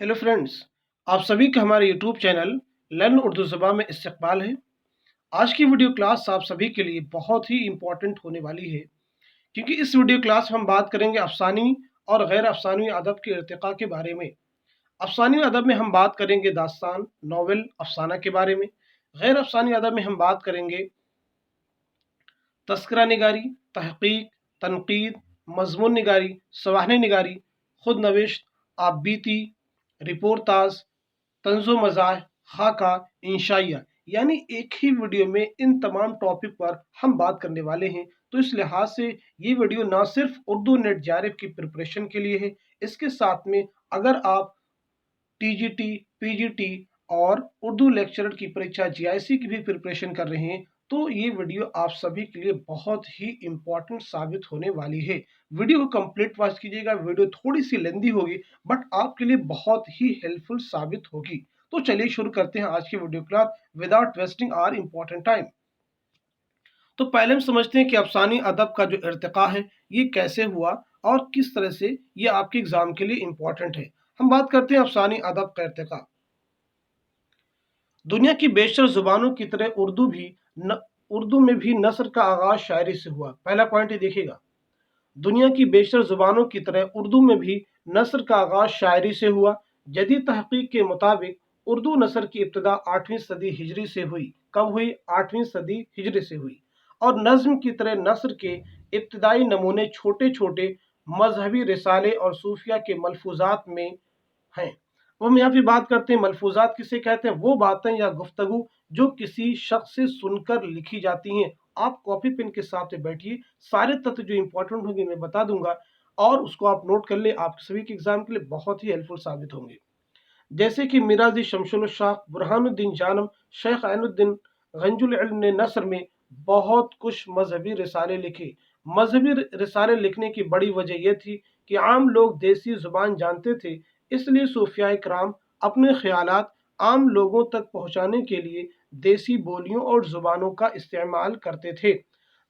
Hello friends, आप सभी का हमारे यूट्यूब चैनल लर्न उर्दू ज़बान में इस्तकबाल है। आज की वीडियो क्लास आप सभी के लिए बहुत ही इम्पोर्टेंट होने वाली है, क्योंकि इस वीडियो क्लास में हम बात करेंगे अफसानी और गैर अफसानी अदब के इर्तिक़ा के बारे में। अफसानी अदब में हम बात करेंगे दास्तान, नावल, अफसाना के बारे में। गैर अफसानी अदब में हम बात करेंगे तस्करा निगारी, तहक़ीक़, तनक़ीद, मज़मून निगारी, सवाहने निगारी, खुद नविश्त, आप बीती, रिपोर्टाज, तंज़ो मज़ाह, खाका, इंशाइया। यानी एक ही वीडियो में इन तमाम टॉपिक पर हम बात करने वाले हैं। तो इस लिहाज से ये वीडियो ना सिर्फ उर्दू नेट जेआरएफ की प्रिपरेशन के लिए है, इसके साथ में अगर आप टीजीटी, पीजीटी और उर्दू लेक्चरर की परीक्षा जीआईसी की भी प्रिपरेशन कर रहे हैं, तो ये वीडियो आप सभी के लिए बहुत ही इम्पोर्टेंट साबित होने वाली है। वीडियो को कंप्लीट वॉच कीजिएगा। वीडियो थोड़ी सी लेंदी होगी, बट आपके लिए बहुत ही हेल्पफुल साबित होगी। तो चलिए शुरू करते हैं आज की video class without wasting our important time. तो पहले हम समझते हैं कि अफसानी अदब का जो इर्तिका है ये कैसे हुआ और किस तरह से ये आपके एग्जाम के लिए इम्पोर्टेंट है। हम बात करते हैं अफसानी अदब का इर्तिका। दुनिया की बेशतर जुबानों की तरह उर्दू में भी नस्र का आगाज शायरी से हुआ। पहला पॉइंट ये देखिएगा, दुनिया की बेशतर जुबानों की तरह उर्दू में भी नस्र का आगाज शायरी से हुआ। जदीद तहकीक के मुताबिक उर्दू नस्र की इब्तदा 8वीं सदी हिजरी से हुई। कब हुई? 8वीं सदी हिजरी से हुई। और नज्म की तरह नस्र के इब्तदाई नमूने छोटे छोटे मजहबी रिसाले और सूफिया के मलफूजात में हैं। हम यहाँ पे बात करते हैं मलफूजात किसे कहते हैं? वो बातें या गुफ्तगू जो किसी शख्स से सुनकर लिखी जाती हैं। आप कॉपी पेन के साथ बैठिए, सारे तथ्य जो इंपॉर्टेंट होंगे मैं बता दूंगा और उसको आप नोट कर ले। आप सभी के एग्जाम के लिए बहुत ही हेल्पफुल साबित होंगे। जैसे कि मिराजी शमशुल शाह, बुरहानुद्दीन जानम, शेख ऐनुद्दीन गंजुल इल्म ने नस्र में बहुत कुछ मजहबी रिसाले लिखे। मजहबी रिसाले लिखने की बड़ी वजह यह थी कि आम लोग देसी जुबान जानते थे, इसलिए सूफिया कराम अपने ख्यालात आम लोगों तक पहुंचाने के लिए देसी बोलियों और जुबानों का इस्तेमाल करते थे।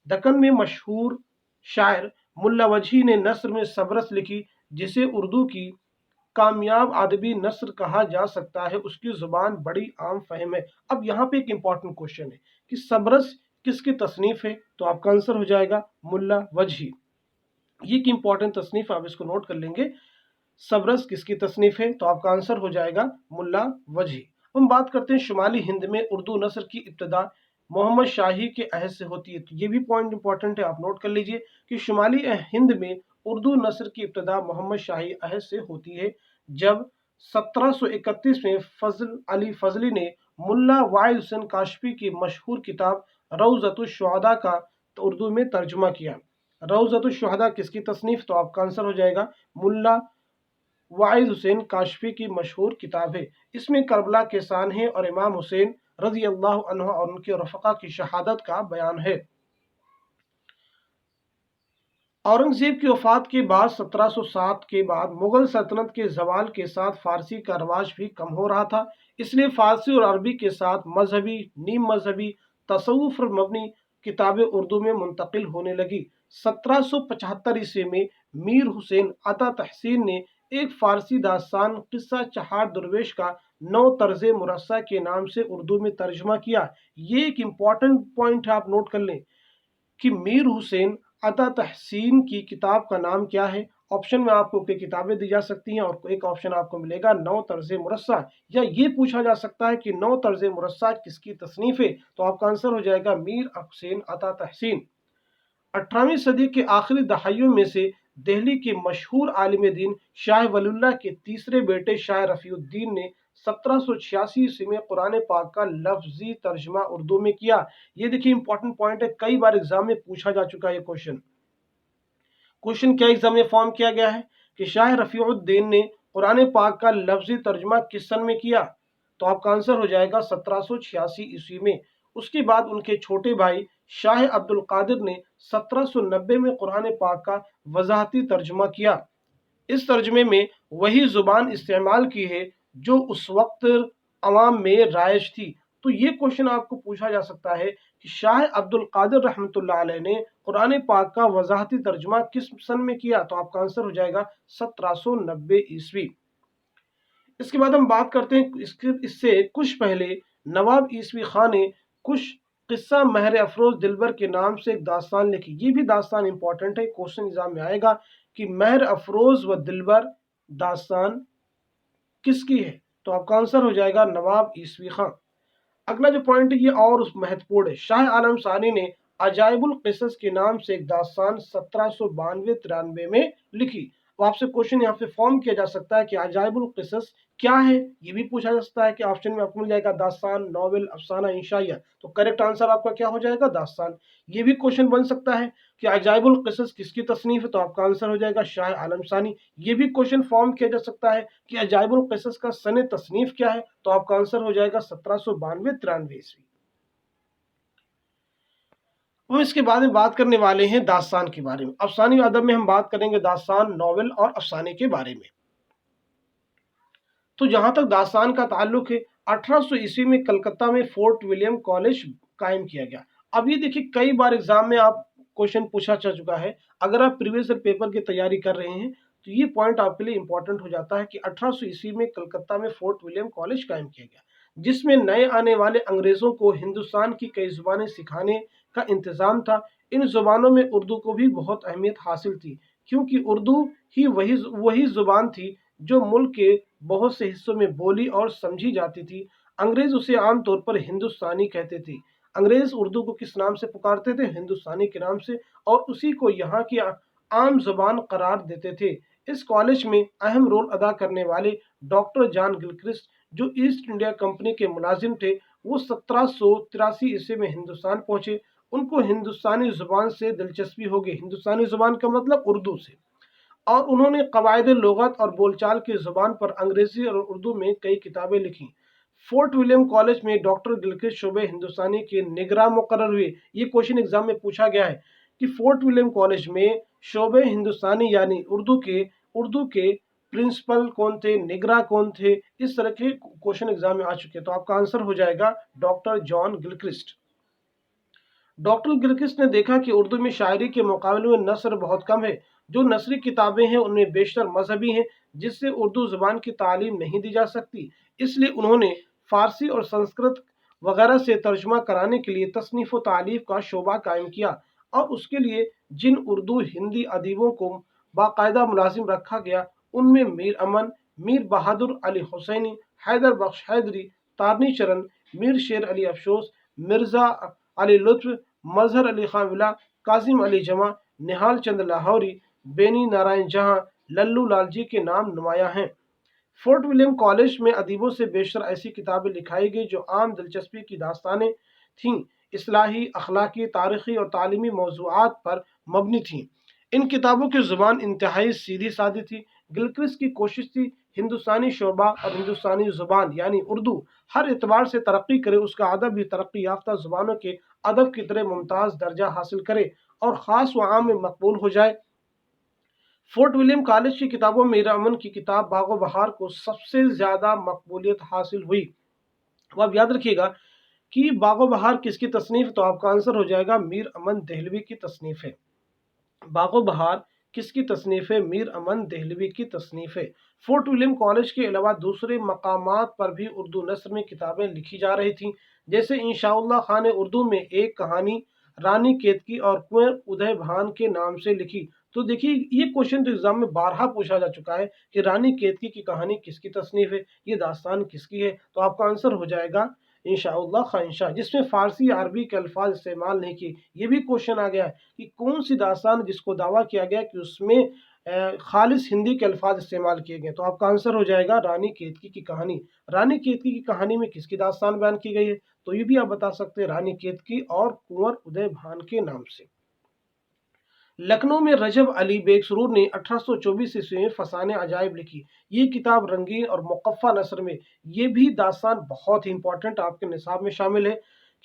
दक्कन में मशहूर शायर मुल्ला वजही ने नस्र में सबरस लिखी, जिसे उर्दू की कामयाब अदबी नस्र कहा जा सकता है। उसकी जुबान बड़ी आम फहम है। अब यहाँ पे एक इंपॉर्टेंट क्वेश्चन है कि सबरस किसकी तसनीफ है? तो आपका आंसर हो जाएगा मुल्ला वजही। ये एक इंपॉर्टेंट तसनीफ, आप इसको नोट कर लेंगे। सबरस किसकी तसनीफ है? तो आपका आंसर हो जाएगा मुल्ला वजही। हम बात करते हैं शुमाली हिंद में उर्दू नस्र की इब्तदा मोहम्मद शाही के अहद से होती है। तो ये भी पॉइंट इंपॉर्टेंट है, आप नोट कर लीजिए कि शुमाली हिंद में उर्दू नस्र की इब्तदा मोहम्मद शाही अहद से होती है, जब 1731 में फजल अली फजली ने मुल्ला वाइद हुसैन काशफी की मशहूर किताब रौज़तुश शुहदा का उर्दू में तर्जुमा किया। रौज़तुश शुहदा किसकी तसनीफ? तो आपका आंसर हो जाएगा मुल्ला वाइद हुसैन काशफी की मशहूर किताब है। इसमें करबला के सानहे और इमाम हुसैन रजी अल्लाह अन्हु और उनके रफ़क़ा की शहादत का बयान है। औरंगजेब की वफात के बाद 1707 के बाद मुगल सल्तनत के जवाल के साथ फारसी का रवाज भी कम हो रहा था, इसलिए फारसी और अरबी के साथ मजहबी, नीम मजहबी, तसव्वुफ पर मबनी किताबें उर्दू में मुंतकिल होने लगी। 1775 ईस्वी में मीर हुसैन अता तहसीन ने एक फारसी दास्तान किस्सा चहार दरवेश का नौ तर्ज मुरस्सा के नाम से उर्दू में तर्जुमा किया। ये एक इम्पॉर्टेंट पॉइंट है, आप नोट कर लें कि मीर हुसैन अता तहसीन की किताब का नाम क्या है। ऑप्शन में आपको कई किताबें दी जा सकती हैं और एक ऑप्शन आपको मिलेगा नौ तर्ज मुरस्सा, या ये पूछा जा सकता है कि नौ तर्ज मुरस्सा किसकी तसनीफ है। तो आपका आंसर हो जाएगा मीर हुसैन अता तहसीन। 18वीं सदी के आखिरी दहाइयों में से दिल्ली के मशहूर आलिम दीन शाह वलीउल्लाह के तीसरे बेटे शाह रफीउद्दीन ने 1786 ईस्वी में कुरान पाक का लफ्जी तर्जुमा उर्दू में किया। ये देखिए इंपॉर्टेंट पॉइंट है, कई बार एग्जाम में पूछा जा चुका है। क्वेश्चन क्या एग्जाम में फॉर्म किया गया है कि शाह रफीउद्दीन ने कुरान पाक का लफ्जी तर्जुमा किस सन में किया? तो आपका आंसर हो जाएगा 1786 ईस्वी में। उसके बाद उनके छोटे भाई शाह अब्दुल कादिर ने 1790 में कुरान पाक का वजाहती तर्जुमा किया। इस तर्जुमे में वही जुबान इस्तेमाल की है जो उस वक्त अवाम में राइज थी। तो ये क्वेश्चन आपको पूछा जा सकता है कि शाह अब्दुल कादिर रहमतुल्लाह अलैह ने कुरान पाक का वजाहती तर्जुमा किस सन में किया? तो आपका आंसर हो जाएगा 1790 ईस्वी। اس کے بعد ہم بات کرتے ہیں اس سے کچھ پہلے نواب عیسوی خان نے کچھ قصہ مہر افروز دلبر کے نام سے ایک داستان لکھی. یہ بھی داستان امپورٹنٹ ہے، کوشچن ایگزام میں آئے گا کہ مہر افروز و دلبر داستان کس کی ہے؟ تو آپ کا آنسر ہو جائے گا نواب عیسوی خان. اگلا جو پوائنٹ ہے یہ اور مہتوپورن ہے. شاہ عالم ثانی نے عجائب القصص کے نام سے ایک داستان 1792-93 میں لکھی. تو آپ سے کوشچن یہاں پہ فارم کیا جا سکتا ہے کہ عجائب القصص کیا ہے، یہ بھی پوچھا جا سکتا ہے کہ آپشن میں آپ کو مل جائے گا داستان، ناول، افسانہ، انشائیہ. تو کریکٹ آنسر آپ کا کیا ہو جائے گا؟ داستان. یہ بھی کوشچن بن سکتا ہے کہ عجائب القصص کس کی تصنیف ہے، تو آپ کا آنسر ہو جائے گا شاہ عالم ثانی. یہ بھی کوشچن فارم کیا جا سکتا ہے کہ عجائب القصص کا سن تصنیف کیا ہے، تو آپ کا آنسر ہو جائے گا 1792-93 عیسوی. ہم اس کے بعد میں بات کرنے والے ہیں داستان کے بارے میں. افسانوی ادب میں ہم بات کریں گے داستان، ناول اور افسانے کے بارے میں. تو جہاں تک داستان کا تعلق ہے، 1800 عیسوی میں کلکتہ میں فورٹ ولیم کالج قائم کیا گیا. اب یہ دیکھیے کئی بار ایگزام میں آپ کوشچن پوچھا جا چکا ہے. اگر آپ پریویس ایئر پیپر کی تیاری کر رہے ہیں تو یہ پوائنٹ آپ کے لیے امپورٹنٹ ہو جاتا ہے کہ 1800 عیسوی میں کلکتہ میں فورٹ ولیم کالج قائم کیا گیا، جس میں نئے آنے والے انگریزوں کو ہندوستان کی کئی زبانیں سکھانے کا انتظام تھا. ان زبانوں میں اردو کو بھی بہت اہمیت حاصل تھی، کیونکہ اردو ہی وہی زبان تھی جو ملک کے بہت سے حصوں میں بولی اور سمجھی جاتی تھی. انگریز اسے عام طور پر ہندوستانی کہتے تھے. انگریز اردو کو کس نام سے پکارتے تھے؟ ہندوستانی کے نام سے، اور اسی کو یہاں کی عام زبان قرار دیتے تھے. اس کالج میں اہم رول ادا کرنے والے ڈاکٹر جان گلکرسٹ، جو ایسٹ انڈیا کمپنی کے ملازم تھے، وہ 1783 عیسوی میں ہندوستان پہنچے. ان کو ہندوستانی زبان سے دلچسپی ہو گئی. ہندوستانی زبان کا مطلب اردو سے، اور انہوں نے قواعد لغت اور بول چال کی زبان پر انگریزی اور اردو میں کئی کتابیں لکھیں. فورٹ ولیم کالج میں ڈاکٹر گلکرسٹ شعبہ ہندوستانی کے نگراں مقرر ہوئے. یہ کوشچن ایگزام میں پوچھا گیا ہے کہ فورٹ ولیم کالج میں شعبہ ہندوستانی یعنی اردو کے پرنسپل کون تھے، نگراں کون تھے. اس طرح کے کوشچن ایگزام میں آ چکے. تو آپ کا آنسر ہو جائے گا ڈاکٹر جان گلکرسٹ. ڈاکٹر گلکرسٹ نے دیکھا کہ اردو میں شاعری کے مقابلے میں نثر بہت کم ہے. جو نثری کتابیں ہیں ان میں بیشتر مذہبی ہیں، جس سے اردو زبان کی تعلیم نہیں دی جا سکتی. اس لیے انہوں نے فارسی اور سنسکرت وغیرہ سے ترجمہ کرانے کے لیے تصنیف و تالیف کا شعبہ قائم کیا، اور اس کے لیے جن اردو ہندی ادیبوں کو باقاعدہ ملازم رکھا گیا ان میں میر امن، میر بہادر علی حسینی، حیدر بخش حیدری، تارنی چرن، میر شیر علی افسوس، مرزا علی لطف، مظہر علی خان ولا، کاظم علی جمع، نہال چند لاہوری، بینی نارائن جہاں، للو لال جی کے نام نمایاں ہیں. فورٹ ولیم کالج میں ادیبوں سے بیشتر ایسی کتابیں لکھائی گئی جو عام دلچسپی کی داستانیں تھیں، اصلاحی، اخلاقی، تاریخی اور تعلیمی موضوعات پر مبنی تھیں. ان کتابوں کی زبان انتہائی سیدھی سادی تھی. گلکرسٹ کی کوشش تھی ہندوستانی شعبہ اور ہندوستانی زبان یعنی اردو ہر اعتبار سے ترقی کرے، اس کا ادب بھی ترقی یافتہ زبانوں کے ادب کی طرح ممتاز درجہ حاصل کرے اور خاص و عام میں مقبول ہو جائے. فورٹ ولیم کالج کی کتابوں میں میر امن کی کتاب باغ و بہار کو سب سے زیادہ مقبولیت حاصل ہوئی. وہ اب یاد رکھیے گا کہ باغ و بہار کس کی تصنیف، تو آپ کا آنسر ہو جائے گا میر امن دہلوی کی تصنیف ہے. باغ و بہار کس کی تصنیف ہے؟ میر امن دہلوی کی تصنیف ہے. فورٹ ولیم کالج کے علاوہ دوسرے مقامات پر بھی اردو نثر میں کتابیں لکھی جا رہی تھیں، جیسے انشاء اللہ خان نے اردو میں ایک کہانی رانی کیتکی اور کنور ادے بھان کے نام سے لکھی. تو دیکھیے یہ کوشچن تو ایگزام میں بارہا پوچھا جا چکا ہے کہ رانی کیتکی کی کہانی کس کی تصنیف ہے، یہ داستان کس کی ہے. تو آپ کا آنسر ہو جائے گا انشاءاللہ خواہشاں، جس میں فارسی عربی کے الفاظ استعمال نہیں کیے. یہ بھی کوشچن آ گیا ہے کہ کون سی داستان جس کو دعویٰ کیا گیا کہ اس میں خالص ہندی کے الفاظ استعمال کیے گئے. تو آپ کا آنسر ہو جائے گا رانی کیتکی کی کہانی. رانی کیتکی کی کہانی میں کس کی داستان بیان کی گئی ہے؟ تو یہ بھی آپ بتا سکتے ہیں رانی کیتکی اور کنور ادے بھان کے نام سے. لکھنؤ میں رجب علی بیگ سرور نے 1824 عیسوی میں فسانہ عجائب لکھی. یہ کتاب رنگین اور مقفع نثر میں، یہ بھی داستان بہت ہی امپورٹنٹ آپ کے نصاب میں شامل ہے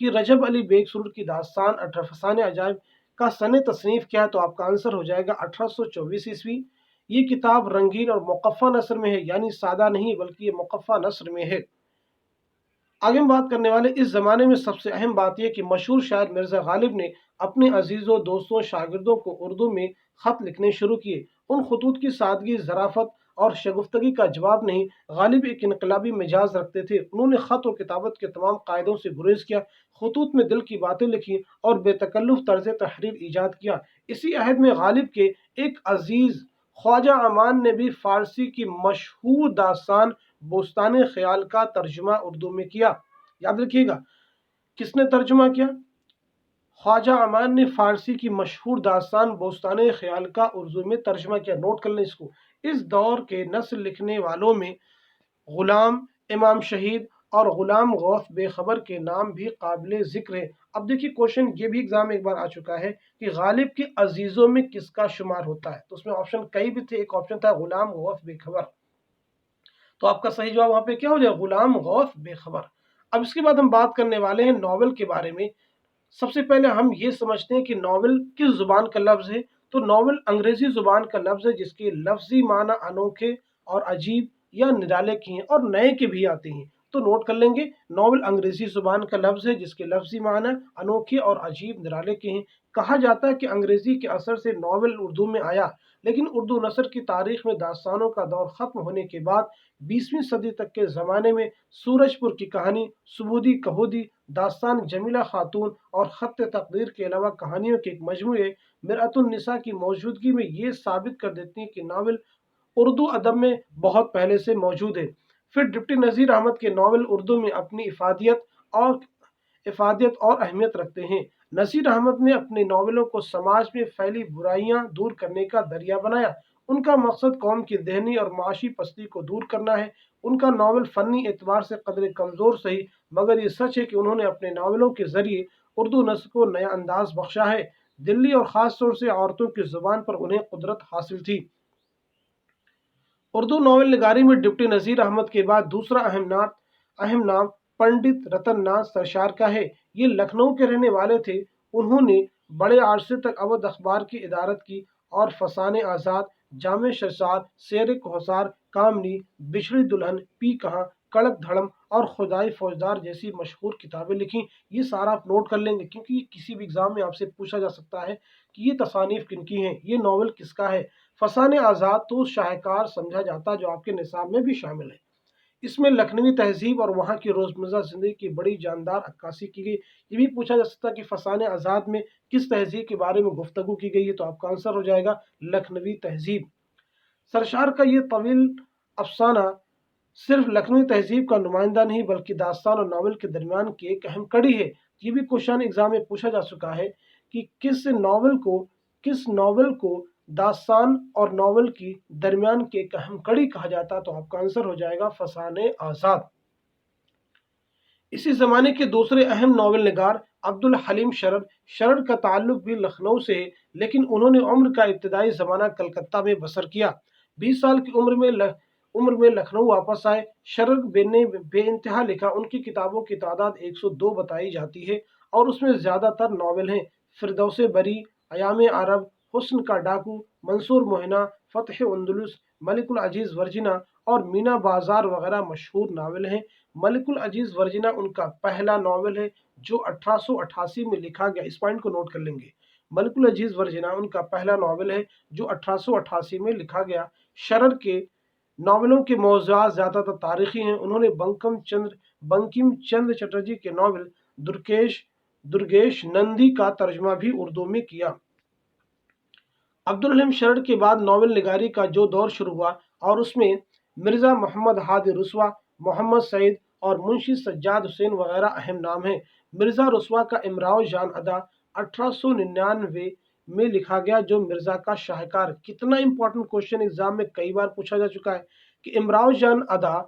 کہ رجب علی بیگ سرور کی داستان فسانہ عجائب کا سن تصنیف کیا ہے. تو آپ کا آنسر ہو جائے گا 1824 عیسوی. یہ کتاب رنگین اور مقفع نثر میں ہے، یعنی سادہ نہیں بلکہ یہ مقفع نثر میں ہے. آگے ہم بات کرنے والے اس زمانے میں سب سے اہم بات یہ کہ مشہور شاعر مرزا غالب نے اپنے عزیزوں، دوستوں، شاگردوں کو اردو میں خط لکھنے شروع کیے. ان خطوط کی سادگی، ظرافت اور شگفتگی کا جواب نہیں، غالب ایک انقلابی مزاج رکھتے تھے۔ انہوں نے خط و کتابت کے تمام قاعدوں سے گریز کیا، خطوط میں دل کی باتیں لکھی اور بے تکلف طرز تحریر ایجاد کیا۔ اسی عہد میں غالب کے ایک عزیز خواجہ امان نے بھی فارسی کی مشہور داستان بوستان خیال کا ترجمہ اردو میں کیا۔ یاد رکھیے گا، کس نے ترجمہ کیا؟ خواجہ امان نے فارسی کی مشہور داستان بوستان خیال کا اردو میں ترجمہ کیا۔ نوٹ کر لیں اس کو۔ اس دور کے نثر لکھنے والوں میں غلام امام شہید اور غلام غوث بے خبر کے نام بھی قابل ذکر ہے۔ اب دیکھیے کوشچن یہ بھی ایگزام میں ایک بار آ چکا ہے کہ غالب کے عزیزوں میں کس کا شمار ہوتا ہے، تو اس میں آپشن کئی بھی تھے، ایک آپشن تھا غلام غوث بے خبر، تو آپ کا صحیح جواب وہاں پہ کیا ہو جائے؟ غلام غوث بے خبر۔ اب اس کے بعد ہم بات کرنے والے ہیں ناول کے بارے میں۔ سب سے پہلے ہم یہ سمجھتے ہیں کہ ناول کس زبان کا لفظ ہے، تو ناول انگریزی زبان کا لفظ ہے جس کے لفظی معنی انوکھے اور عجیب یا نرالے کی ہیں اور نئے کے بھی آتے ہیں۔ تو نوٹ کر لیں گے، ناول انگریزی زبان کا لفظ ہے جس کے لفظی معنی انوکھے اور عجیب نرالے کے ہیں۔ کہا جاتا ہے کہ انگریزی کے اثر سے ناول اردو میں آیا، لیکن اردو نثر کی تاریخ میں داستانوں کا دور ختم ہونے کے بعد 20ویں صدی تک کے زمانے میں سورج پور کی کہانی، سبودی کہودی، داستان جمیلہ خاتون اور خط تقدیر کے علاوہ کہانیوں کے ایک مجموعے مرأۃ النساء کی موجودگی میں یہ ثابت کر دیتی ہیں کہ ناول اردو ادب میں بہت پہلے سے موجود ہے۔ پھر ڈپٹی نذیر احمد کے ناول اردو میں اپنی افادیت اور اہمیت رکھتے ہیں۔ نذیر احمد نے اپنے ناولوں کو سماج میں پھیلی برائیاں دور کرنے کا ذریعہ بنایا۔ ان کا مقصد قوم کی ذہنی اور معاشی پستی کو دور کرنا ہے۔ ان کا ناول فنی اعتبار سے قدرے کمزور صحیح، مگر یہ سچ ہے کہ انہوں نے اپنے ناولوں کے ذریعے اردو نثر کو نیا انداز بخشا ہے۔ دلی اور خاص طور سے عورتوں کی زبان پر انہیں قدرت حاصل تھی۔ اردو ناول نگاری میں ڈپٹی نذیر احمد کے بعد دوسرا اہم نام پنڈت رتن ناتھ سرشار کا ہے۔ یہ لکھنؤ کے رہنے والے تھے۔ انہوں نے بڑے عرصے تک اودھ اخبار کی ادارت کی اور فسانِ آزاد، جامِ شرشار، سیرِ کوہسار، کامنی، بچھڑی دلہن، پی کہاں، کڑک دھڑم اور خدائی فوجدار جیسی مشہور کتابیں لکھیں۔ یہ سارا آپ نوٹ کر لیں گے کیونکہ یہ کسی بھی ایگزام میں آپ سے پوچھا جا سکتا ہے کہ یہ تصانیف کن کی ہیں، یہ ناول کس کا ہے۔ فسانِ آزاد تو اس شاہکار سمجھا جاتا جو آپ کے نصاب میں بھی شامل ہے۔ اس میں لکھنوی تہذیب اور وہاں کی روزمرہ زندگی کی بڑی جاندار عکاسی کی گئی۔ یہ بھی پوچھا جا سکتا ہے کہ فسانِ آزاد میں کس تہذیب کے بارے میں گفتگو کی گئی ہے، تو آپ کا آنسر ہو جائے گا لکھنوی تہذیب۔ سرشار کا یہ طویل افسانہ صرف لکھنوی تہذیب کا نمائندہ نہیں بلکہ داستان اور ناول کے درمیان کی ایک اہم کڑی ہے۔ یہ بھی کوشچن ایگزام میں پوچھا جا چکا ہے کہ کس ناول کو داستان اور ناول کی درمیان کی ایک اہم کڑی کہا جاتا، تو آپ کا آنسر ہو جائے گا فسانِ آزاد۔ اسی زمانے کے دوسرے اہم ناول نگار عبدالحلیم شرر کا تعلق بھی لکھنؤ سے ہے، لیکن انہوں نے عمر کا ابتدائی زمانہ کلکتہ میں بسر کیا۔ 20 سال کی عمر میں لکھنؤ واپس آئے۔ شرر نے بے انتہا لکھا۔ ان کی کتابوں کی تعداد 102 بتائی جاتی ہے اور اس میں زیادہ تر ناول ہیں۔ فردوس بری، ایام عرب، حسن کا ڈاکو، منصور موہنہ، فتح اندلس، ملک العزیز ورجنہ اور مینا بازار وغیرہ مشہور ناول ہیں۔ ملک العزیز ورجنہ ان کا پہلا ناول ہے جو 1888 میں لکھا گیا۔ اس پوائنٹ کو نوٹ کر لیں گے، ملک العزیز ورجنہ ان کا پہلا ناول ہے جو 1888 میں لکھا گیا۔ شرر کے ناولوں کے موضوعات زیادہ تر تاریخی ہیں۔ انہوں نے بنکم چندر چٹرجی کے ناول درگیش نندی کا ترجمہ بھی اردو میں کیا۔ عبدالحلیم شرر کے بعد ناول نگاری کا جو دور شروع ہوا اور اس میں مرزا محمد ہادی رسوا، محمد سعید اور منشی سجاد حسین وغیرہ اہم نام ہیں۔ مرزا رسوا کا امراؤ جان ادا 1899 میں لکھا گیا جو مرزا کا شاہکار۔ کتنا امپورٹنٹ کوشچن ایگزام میں کئی بار پوچھا جا چکا ہے کہ امراؤ جان ادا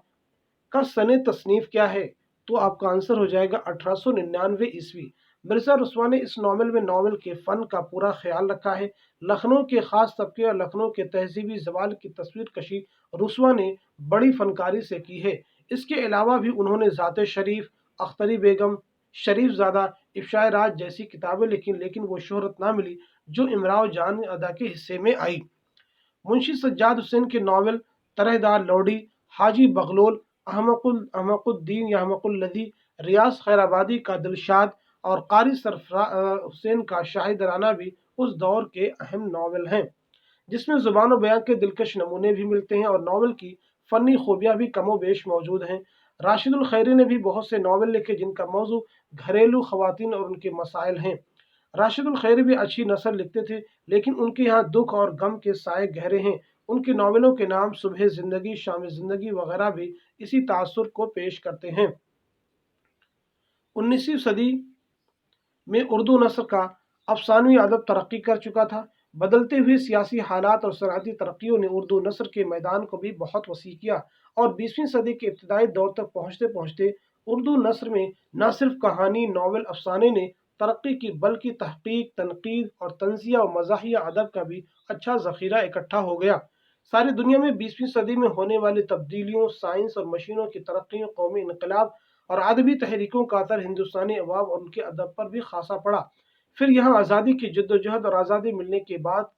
کا سن تصنیف کیا ہے، تو آپ کا آنسر ہو جائے گا 1899 عیسوی۔ مرزا رسوا نے اس ناول میں ناول کے فن کا پورا خیال رکھا ہے۔ لکھنؤ کے خاص طبقے اور لکھنؤ کے تہذیبی زوال کی تصویر کشی رسوا نے بڑی فنکاری سے کی ہے۔ اس کے علاوہ بھی انہوں نے ذات شریف، اختری بیگم، شریف زادہ، افشائے راز جیسی کتابیں لکھی، لیکن وہ شہرت نہ ملی جو امراؤ جان ادا کے حصے میں آئی۔ منشی سجاد حسین کے ناول طرح دار لوڈی، حاجی بغلول، احمق الدین یا احمق الذی، ریاض خیرآبادی کا دلشاد اور قاری سرفراز حسین کا شاہدرانہ بھی اس دور کے اہم ناول ہیں۔ जिसमें ज़ुबान और बयान के दिलकश नमूने भी मिलते हैं और नावल की फ़नी खूबियाँ भी कमो बेश मौजूद हैं। राशिदुल खैरी ने भी बहुत से नावल लिखे जिनका मौजू घरेलू ख़वातीन और उनके मसाइल हैं। राशिदुल खैरी भी अच्छी नसर लिखते थे, लेकिन उनके यहाँ दुख और गम के साए गहरे हैं। उनके नावलों के नाम सुबह ज़िंदगी, शाम ज़िंदगी वगैरह भी इसी तासुर को पेश करते हैं। 19वीं सदी में उर्दू नस्र का अफसानवी अदब तरक्की कर चुका था। बदलते हुए सियासी हालात और सनअती तरक्कियों ने उर्दू नस्र के मैदान को भी बहुत वसी किया और 20वीं सदी के इब्तदाई दौर तक पहुँचते पहुँचते उर्दू नस्र में न सिर्फ कहानी, नावल, अफसाने ने तरक्की की, बल्कि तहकीक, तनकीद और तंज़िया और मज़ाहिया अदब का भी अच्छा ज़ख़ीरा इकट्ठा हो गया। सारी दुनिया में 20वीं सदी में होने वाली तब्दीलियों, साइंस और मशीनों की तरक्की, कौमी इनकलाब और अदबी तहरीकों का असर हिंदुस्तानी अवाम और उनके अदब पर भी खासा पड़ा। फिर यहाँ आज़ादी की जद्दोजहद और आज़ादी मिलने के बाद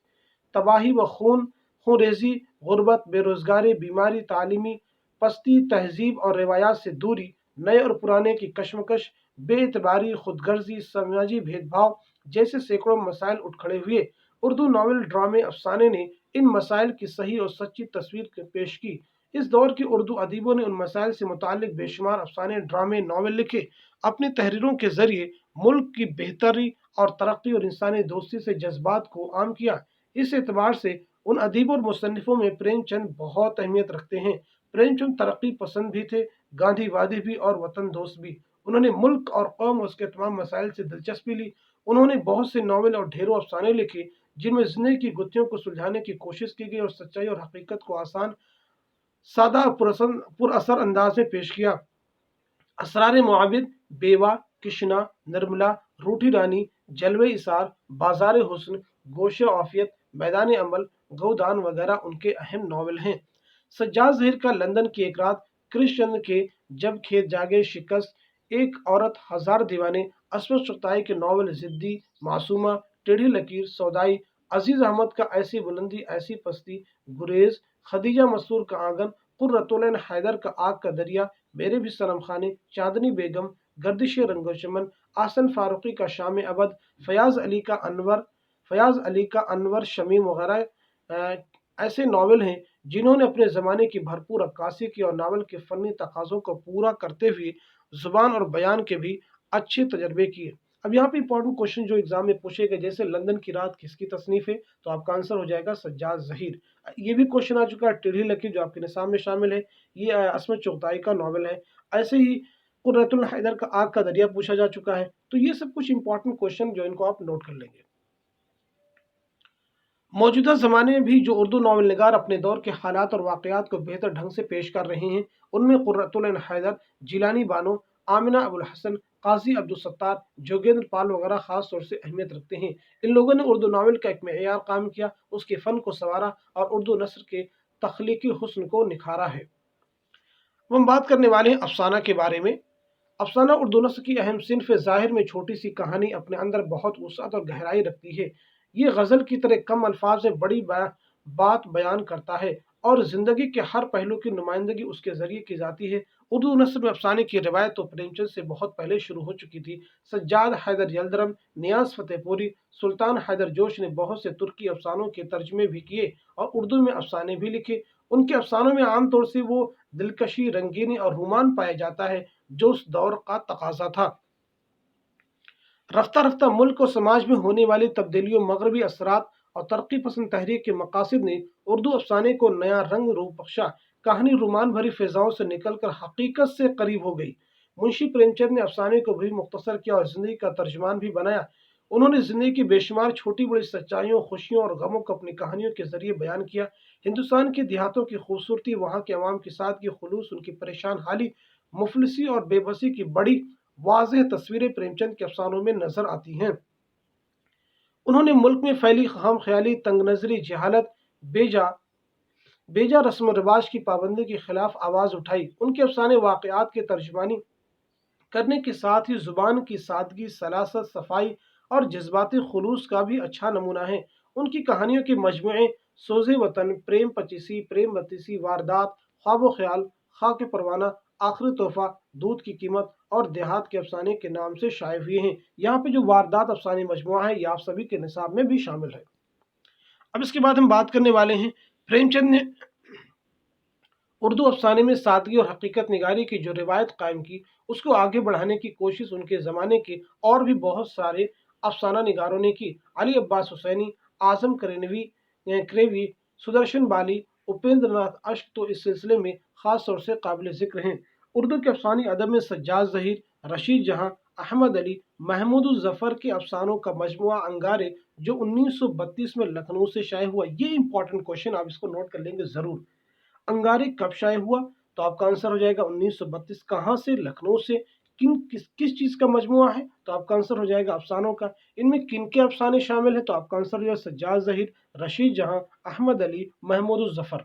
तबाही व खून रेज़ी, गुर्बत, बेरोज़गारी, बीमारी, तालीमी पस्ती, तहजीब और रिवायात से दूरी, नए और पुराने की कशमकश, बेएतबारी, खुदगर्जी, समाजी भेदभाव जैसे सैकड़ों मसाइल उठ खड़े हुए। उर्दू नावल, ड्रामे, अफसाने ने इन मसाइल की सही और सच्ची तस्वीर पेश की। इस दौर के उर्दू अदीबों ने उन मसाइल से मुताल्लिक बेशुमार अफसाने, ड्रामे, नावल लिखे। अपनी तहरीरों के ज़रिए मुल्क की बेहतरी और तरक्की और इंसानी दोस्ती से जज्बात को आम किया। इस एतबार से उन अदीबों और मुसन्निफों में प्रेमचंद बहुत अहमियत रखते हैं। प्रेमचंद तरक्की पसंद भी थे, गांधीवादी भी और वतन दोस्त भी। उन्होंने मुल्क और कौम और उसके तमाम मसाइल से दिलचस्पी ली। उन्होंने बहुत से नावल और ढेरों अफसाने लिखे जिनमें जिंदगी की गुत्थियों को सुलझाने की कोशिश की गई और सच्चाई और हकीकत को आसान, सादा और पुरअसर अंदाज में पेश किया। असरार मुआविद, बेवा, किशना, निर्मला, रूठी रानी, जलवे इसार, बाजार हुस्न, गोश आफियत, मैदान अमल, गौदान वगैरह उनके अहम नावल हैं। सज्जाद ज़हीर का लंदन की एक रात, कृष्ण चंद्र के जब खेत जागे शिकस्त, एक औरत हजार दीवाने, असमत चुगताई के नावल जिद्दी, मासूमा, टेढ़ी लकीर, सौदाई, अजीज अहमद का ऐसी बुलंदी ऐसी पस्ती, गुरेज, खदीजा मसूर का आंगन, कुर्रतुलैन हैदर का आग का दरिया, मेरे भी सनम खाने, चांदनी बेगम, गर्दिश रंगो चमन, आसन फारूकी का शाम अबद, फयाज अली का अनवर शमीम वगैरह ऐसे नावल हैं जिन्होंने अपने ज़माने की भरपूर अक्कासी की और नावल के फ़नी तकाज़ों को पूरा करते हुए ज़ुबान और बयान के भी अच्छे तजर्बे किए। अब यहाँ पे इंपॉर्टेंट क्वेश्चन जो एग्जाम में पूछे गए, जैसे लंदन की रात किसकी तसनीफ है, तो आपका आंसर हो जाएगा सज्जाद ज़हीर। ये भी क्वेश्चन आ चुका है, टेढ़ी लकीर जो आपके निसाब में शामिल है, ये असमत चुगताई का नावल है। ऐसे ही कुर्रतुल हैदर का आग का दरिया पूछा जा चुका है। तो ये सब कुछ इंपॉर्टेंट क्वेश्चन जो इनको आप नोट कर लेंगे। मौजूदा ज़माने में भी जो उर्दू नावल निगार अपने दौर के हालात और वाक़यात को बेहतर ढंग से पेश कर रहे हैं, उनमें कुर्रतुल हैदर, जिलानी बानो, आमिना अबुल हसन, काजी अब्दुल सत्तार, जोगेंद्र पाल वगैरह ख़ास तौर से अहमियत रखते हैं। इन लोगों ने उर्दू नावल का एक मेयार कायम किया, उसके फ़न को संवारा और उर्दू नस्र के तख्लीकी हुस्न को निखारा है। हम बात करने वाले हैं अफसाना के बारे में। अफसाना उर्दू नस्र की अहम सिन्फ है। ज़ाहिर में छोटी सी कहानी अपने अंदर बहुत वसअत और गहराई रखती है। ये गज़ल की तरह कम अल्फाज में बड़ी बात बयान करता है और ज़िंदगी के हर पहलू की नुमाइंदगी उसके ज़रिए की जाती है। उर्दू नस्र में अफसाने की रिवायत तो प्रेमचंद से बहुत पहले शुरू हो चुकी थी। सज्जाद हैदर यलदरम, नियाज फतेहपुरी, सुल्तान हैदर जोश ने बहुत से तुर्की अफसानों के तर्जमे भी किए और उर्दू में अफसाने भी लिखे। उनके अफसानों में आमतौर से वो दिलकशी, रंगीनी और रोमान पाया जाता है जो उस दौर का तकाजा था। रफ्ता रफ्ता मुल्क और समाज में होने वाली तब्दीलियों, मगरबी असरात और तरक्की पसंद तहरीक के मकासद ने उर्दू अफसाने को नया रंग रूप बख्शा। कहानी रोमान भरी फिजाओं से निकलकर हकीकत से करीब हो गई। मुंशी प्रेमचंद ने अफसाने को भी मुख्तसर किया और जिंदगी का तर्जमान भी बनाया। उन्होंने जिंदगी की बेशुमार छोटी बड़ी सच्चाइयों, खुशियों और गमों को अपनी कहानियों के जरिए बयान किया। हिंदुस्तान के देहातों की खूबसूरती, वहाँ के अवाम के साथ की खुलूस, उनकी परेशान हाली, मुफलिसी और बेबसी की बड़ी वाज़ेह तस्वीरें प्रेमचंद के अफसानों में नजर आती हैं। उन्होंने मुल्क में फैली खाम ख्याली, तंग नजरी, जहालत, बेजा बेजा रस्म रिवाज की पाबंदी के खिलाफ आवाज उठाई। उनके अफसाने वाकयात के तर्जमानी करने के साथ ही जुबान की सादगी, सलासत, सफाई और जज्बाती खुलूस का भी अच्छा नमूना है। उनकी कहानियों के मजमूए सोज़े वतन, प्रेम पचीसी, प्रेम बतीसी, वारदात, ख्वाब ख्याल, खाक परवाना, आखिरी तोहफा, दूध की कीमत और देहात के अफसाने के नाम से शाये हुए हैं। यहाँ पे जो वारदात अफसाने मजमुआ है ये आप सभी के निसाब में भी शामिल है। अब इसके बाद हम बात करने वाले हैं प्रेमचंद ने उर्दू अफसाने में सादगी और हकीकत निगारी की जो रिवायत कायम की, उसको आगे बढ़ाने की कोशिश उनके ज़माने के और भी बहुत सारे अफसाना निगारों ने की। अली अब्बास हुसैनी, आज़म करेवी, सुदर्शन बाली, उपेंद्र नाथ अश्क तो इस सिलसिले में ख़ास तौर से काबिल ज़िक्र हैं। उर्दू के अफसानी अदब में सज्जाद ज़हीर, रशीद जहाँ, अहमद अली, महमूद ज़फ़र के अफसानों का मजमुआ अंगारे जो 1932 में लखनऊ से शाये हुआ। ये इंपॉर्टेंट क्वेश्चन, आप इसको नोट कर लेंगे ज़रूर। अंगारे कब शाये हुआ? तो आपका आंसर हो जाएगा 1932। कहाँ से? लखनऊ से। किस चीज़ का मजमुआ है? तो आपका आंसर हो जाएगा अफसानों का। इनमें किन के अफसाने शामिल हैं? तो आपका आंसर हो जाएगा सज्जाद ज़हीर, रशीद जहाँ, अहमद अली, महमूद ज़फ़र।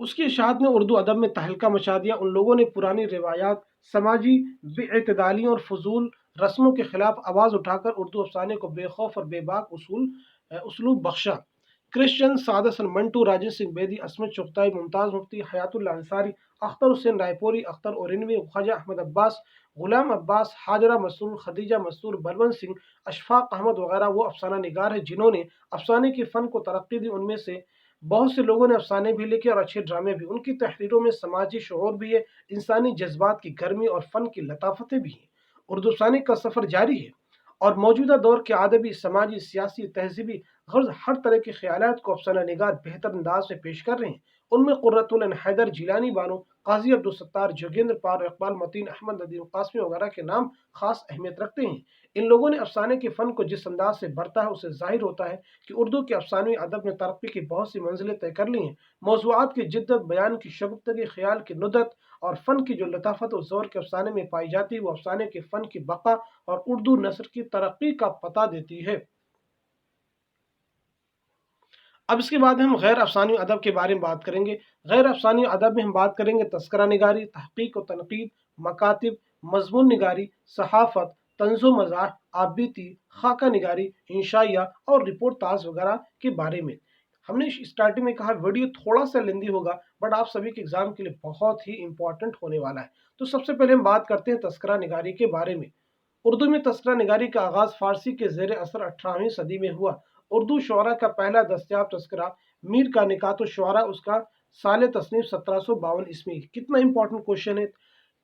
उसकी इशाअत ने उर्दू अदब में तहलका मचा दिया। उन लोगों ने पुरानी रिवायात, समाजी बेअतदालियों और फजूल रस्मों के खिलाफ आवाज़ उठाकर उर्दू अफसाने को बेखौफ और बेबाक उसलूब बख्शा। क्रिश्चियन, साद हसन मंटू, राजेंद्र सिंह बेदी, असमत चुगताई, मुमताज़ मुफ्ती, हयातुल्लाह अंसारी, अख्तर हुसैन रायपुरी, अख्तर ओरिनवी, ख्वाजा अहमद अब्बास, गुलाम अब्बास, हाजरा मसूर, खदीजा मसूर, बलवंत सिंह, अशफाक अहमद वगैरह वो अफसाना निगार है जिन्होंने अफसाने के फ़न को तरक्की दी। उनमें से बहुत से लोगों ने अफसाने भी लिखे और अच्छे ड्रामे भी। उनकी तहरीरों में समाजी शऊर भी है, इंसानी जज्बात की गर्मी और फ़न की लताफतें भी हैं। उर्दू अफसाने का सफ़र जारी है और मौजूदा दौर के अदबी, समाजी, सियासी, तहजीबी गर्ज हर तरह के ख्यालात को अफसाना निगार बेहतर अंदाज में पेश कर रहे हैं। उनमें कुर्रतुल ऐन हैदर, जिलानी बानो, काजी अब्दुल सत्तार, जोगेंद्र पाल, इकबाल मतीन, अहमद नदीम कासमी वगैरह के नाम खास अहमियत रखते हैं। इन लोगों ने अफसाने के फ़न को जिस अंदाज से बरता है, उससे जाहिर होता है कि उर्दू के अफसानवी अदब ने तरक्की की बहुत सी मंजिलें तय कर ली हैं। मौज़ूआत की जिद्दत, बयान की शगुफ्तगी, ख्याल की नुदत और फ़न की जो लताफत और ज़ोर के अफसाने में पाई जाती है, वो अफसाने के फ़न की बका और उर्दू नस्र की तरक्की का पता देती है। अब इसके बाद हम गैर अफसानी अदब के बारे में बात करेंगे। गैर अफसानी अदब में हम बात करेंगे तस्करा निगारी, तहकीक और तनकीद, मकातिब, मजमून निगारी, सहाफ़त, तंज़ो मज़ाह, आबिती, खाका निगारी, इंशाइया और रिपोर्ट ताज वगैरह के बारे में। हमने स्टार्टिंग में कहा वीडियो थोड़ा सा लेंदी होगा, बट आप सभी के एग्जाम के लिए बहुत ही इंपॉर्टेंट होने वाला है। तो सबसे पहले हम बात करते हैं तस्करा निगारी के बारे में। उर्दू में तस्करा निगारी का आगाज़ फ़ारसी के ज़ेर असर 18वीं सदी में हुआ। उर्दू शुअरा का पहला दस्तयाब तस्करा मीर का निकात शुअरा, उसका साल तसनीफ 1752 ईस्वी। कितना इंपॉर्टेंट क्वेश्चन है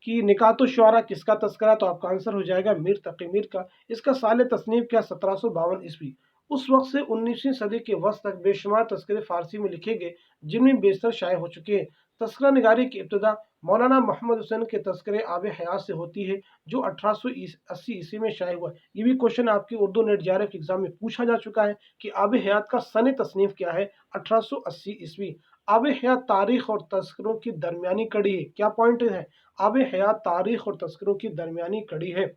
कि निकात शुअरा किसका तस्करा? तो आपका आंसर हो जाएगा मीर तकी मीर का। इसका साल तसनीफ क्या? 1752 ईस्वी। उस वक्त से 19वीं सदी के वस्त तक बेशुमार तस्करे फ़ारसी में लिखे गए, जिनमें बेशतर शाये हो चुके हैं। तस्करा निगारी की इब्तदा मौलाना मोहम्मद हुसैन के तस्करे आब हयात से होती है, जो 1880 ईस्वी में शाये हुआ। ये भी क्वेश्चन आपकी उर्दू नेट जेआरएफ के एग्जाम में पूछा जा चुका है कि आब हयात का सन तसनीफ क्या है? 1880 ईस्वी। आब हयात तारीख और तस्करों की दरमियानी कड़ी है। क्या पॉइंट है? आब हयात तारीख और तस्करों की दरमियानी कड़ी है।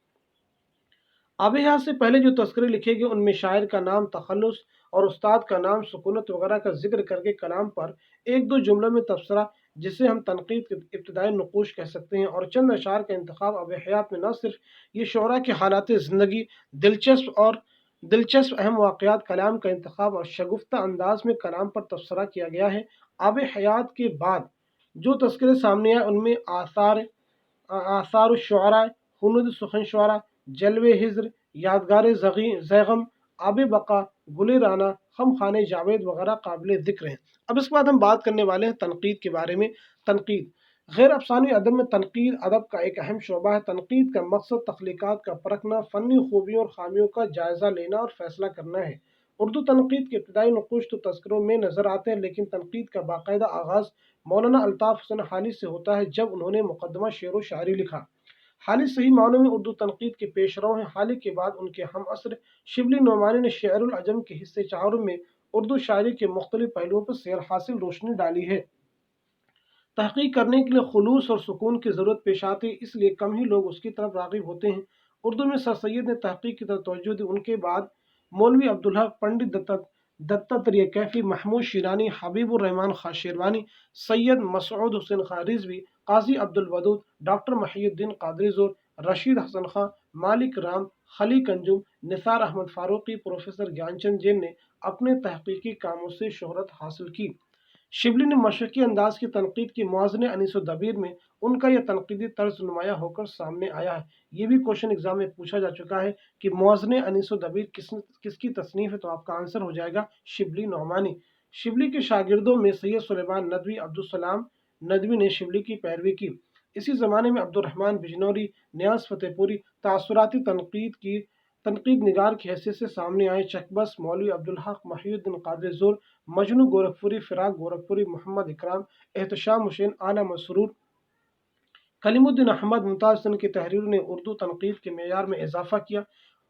आब हयात से पहले जो तस्करे लिखे गए, उनमें शायर का नाम तखल्लुस और उस्ताद का नाम सुकूनत वगैरह का जिक्र करके कलाम पर एक दो जुमलों में तबसरा, जिसे हम तनकीद के इब्तदाई नकूश कह सकते हैं, और चंद अशार का इंतखाब। आब हयात में न सिर्फ ये शोरा के हालात ज़िंदगी, दिलचस्प अहम वाक़यात, कलाम का इंतखाब और शगुफ्ता अंदाज में कलाम पर तबसरा किया गया है। आब हयात के बाद जो तस्करे सामने आए, उनमें आसार शुअरा, हुनूद सुखन शुअरा, जलवे हिज्र, यादगार ज़ैगम, आब बका, गुले राना, खम खाने जावेद वगैरह काबिल ज़िक्र हैं। अब इसके बाद हम बात करने वाले हैं तनकीद के बारे में। तनकीद गैर अफसानी अदब में तनकीद अदब का एक अहम शोबा है। तनकीद का मकसद तख्लीक़ात का परखना, फ़नी खूबियों और खामियों का जायज़ा लेना और फैसला करना है। उर्दू तनकीद के इब्तदाई नक़ूश तो तस्करों में नज़र आते हैं, लेकिन तनकीद का बाकायदा आगाज़ मौलाना अल्ताफ़ हुसैन हाली से होता है, जब उन्होंने मुक़द्दमा शेर व शायरी लिखा। हाली सही मानों में उर्दू तनकीद के पेशरो हैं। हाली के बाद उनके हम असर शिबली नोमानी ने शेरुल अजम के हिस्से चारों में उर्दू शायरी के मुख्तलिफ पहलुओं पर सैर हासिल रोशनी डाली है। तहकीक करने के लिए खुलूस और सुकून की ज़रूरत पेश आती है, इसलिए कम ही लोग उसकी तरफ राग़िब होते हैं। उर्दू में सर सैयद ने तहकीक की तरफ तवज्जो दी। उनके बाद मौलवी अब्दुल हक, पंडित दत्तात्रेय कैफी, महमूद शिरानी, हबीबुर रहमान खां शेरवानी, सैयद मसऊद हुसैन खां रिजवी, काजी अब्दुल वदूद, डॉक्टर महिउद्दीन कादरी ज़ोर, रशीद हसन खां, मालिक राम, खली कंजुम, निसार अहमद फारूकी, प्रोफेसर ज्ञानचंद जैन ने अपने तहकीकी कामों से शोहरत हासिल की। शिबली ने मशरकी अंदाज की तनकीद की। मुआज़ने अनीस दबीर में उनका यह तनकीदी तर्ज नुमाया होकर सामने आया है। ये भी क्वेश्चन एग्जाम में पूछा जा चुका है कि मुआज़ने अनीस दबीर किसकी तसनीफ है, तो आपका आंसर हो जाएगा शिबली नौमानी। शिबली के शागिर्दों में सैयद सुलेमान नदवी, अब्दुलसलाम नदवी ने शिबली की पैरवी की। इसी ज़माने में अब्दुर्रहमान बिजनौरी, नियाज़ फतेहपुरी तासुराती तनकीद निगार की हैसियत से सामने आए। चकबस, मौलवी अब्दुल हक, महिउद्दीन कादरी ज़ुर, मजनू गोरखपुरी, फिराक गोरखपुरी, मोहम्मद इकराम, एहतशाम हुसैन, आला मसरूर, कलीमुद्दीन अहमद, मुमताज़ हुसैन की तहरीरों ने उर्दू तनकीद के मेयार में इजाफा किया।